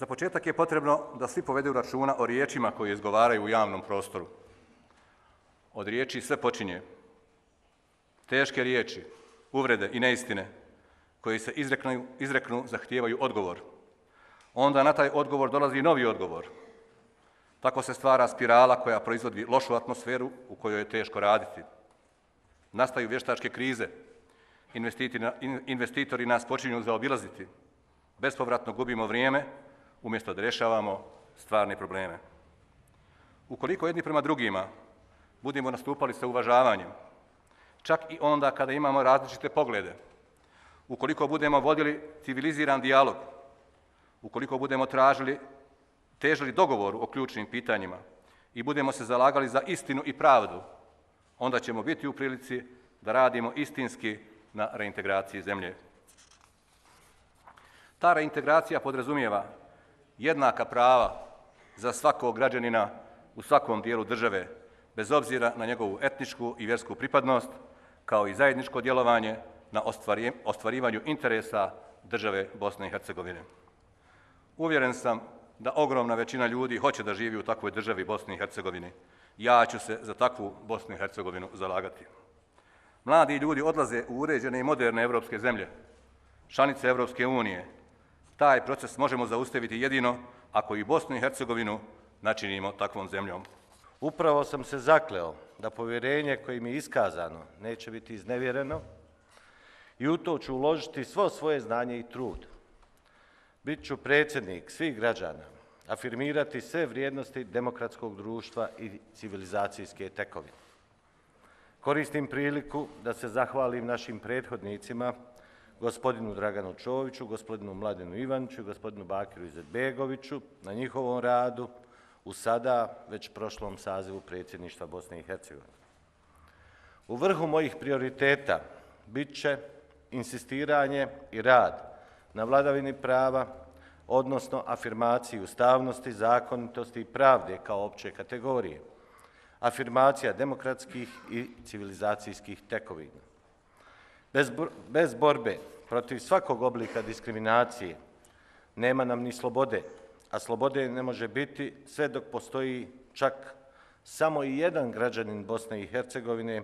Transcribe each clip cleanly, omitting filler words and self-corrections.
Za početak je potrebno da svi povedu računa o riječima koje izgovaraju u javnom prostoru. Od riječi sve počinje. Teške riječi, uvrede i neistine koje se izreknu zahtijevaju odgovor. Onda na taj odgovor dolazi novi odgovor. Tako se stvara spirala koja proizvodi lošu atmosferu u kojoj je teško raditi. Nastaju vještačke krize. Investitori nas počinju zaobilaziti. Bespovratno gubimo vrijeme umjesto da rješavamo stvarne probleme. Ukoliko jedni prema drugima budemo nastupali sa uvažavanjem, čak i onda kada imamo različite poglede, ukoliko budemo vodili civiliziran dijalog, ukoliko budemo težili dogovoru o ključnim pitanjima i budemo se zalagali za istinu i pravdu, onda ćemo biti u prilici da radimo istinski na reintegraciji zemlje. Ta reintegracija podrazumijeva jednaka prava za svakog građanina u svakom dijelu države, bez obzira na njegovu etničku i vjersku pripadnost, kao i zajedničko djelovanje na ostvarivanju interesa države Bosne i Hercegovine. Uvjeren sam da ogromna većina ljudi hoće da živi u takvoj državi Bosni i Hercegovini. Ja ću se za takvu Bosnu i Hercegovinu zalagati. Mladi ljudi odlaze u uređene i moderne evropske zemlje, članice Evropske unije. Taj proces možemo zaustaviti jedino ako i Bosnu i Hercegovinu načinimo takvom zemljom. Upravo sam se zakleo da povjerenje koje mi je iskazano neće biti iznevjereno i u to ću uložiti svo svoje znanje i trud. Bit ću predsjednik svih građana, afirmirati sve vrijednosti demokratskog društva i civilizacijske tekovine. Koristim priliku da se zahvalim našim prethodnicima, gospodinu Draganu Čoviću, gospodinu Mladenu Ivaniću i gospodinu Bakiru Izetbegoviću na njihovom radu u sada već prošlom sazivu predsjedništva Bosne i Hercegovine. U vrhu mojih prioriteta bit će insistiranje i rad na vladavini prava, odnosno afirmaciji ustavnosti, zakonitosti i pravde kao opće kategorije, afirmacija demokratskih i civilizacijskih tekovina. Bez borbe protiv svakog oblika diskriminacije nema nam ni slobode, a slobode ne može biti sve dok postoji čak samo i jedan građanin Bosne i Hercegovine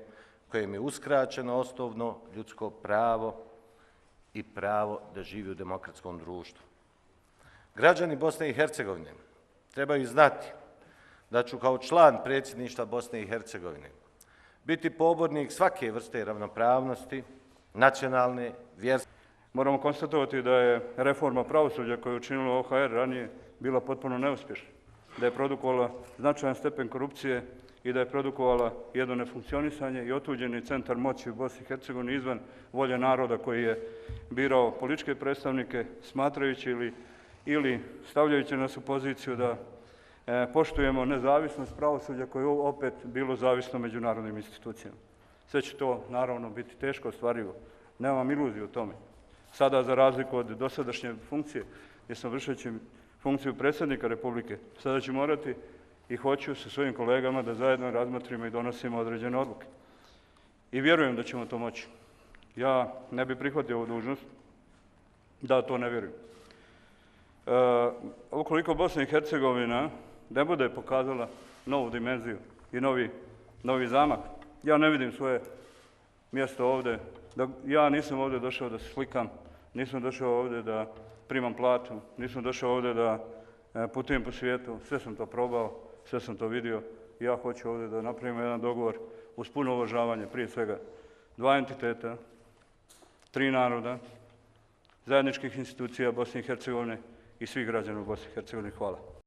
kojem je uskraćeno osnovno ljudsko pravo i pravo da živi u demokratskom društvu. Građani Bosne i Hercegovine trebaju znati da ću kao član predsjedništva Bosne i Hercegovine biti pobornik svake vrste ravnopravnosti, nacionalne, vjerske. Moramo konstatovati da je reforma pravosuđa koju je učinilo OHR ranije bila potpuno neuspješna, da je produkovala značajan stepen korupcije i da je produkovala jedno nefunkcionisanje i otuđeni centar moći u Bosni i Hercegovini izvan volje naroda koji je birao političke predstavnike smatrajući ili stavljajući nas u poziciju da poštujemo nezavisnost pravosuđa koje je opet bilo zavisno međunarodnim institucijama. Sve će to naravno biti teško ostvarivo. Nemam iluziju o tome. Sada, za razliku od dosadašnje funkcije, gdje sam vršeći funkciju predsjednika Republike, sada ću morati i hoću sa svojim kolegama da zajedno razmotrimo i donosimo određene odluke. I vjerujem da ćemo to moći. Ja ne bih prihvatio ovu dužnost da to ne vjerujem. Ukoliko Bosna i Hercegovina ne bude pokazala novu dimenziju i novi zamah, ja ne vidim svoje mjesto ovdje. Ja nisam ovdje došao da se slikam, nisam došao ovdje da primam platu, nisam došao ovdje da putujem po svijetu, sve sam to probao, sve sam to vidio. Ja hoću ovdje da napravimo jedan dogovor uz puno uvažavanje, prije svega dva entiteta, tri naroda, zajedničkih institucija Bosne i Hercegovine i svih građana u Bosni i Hercegovini. Hvala.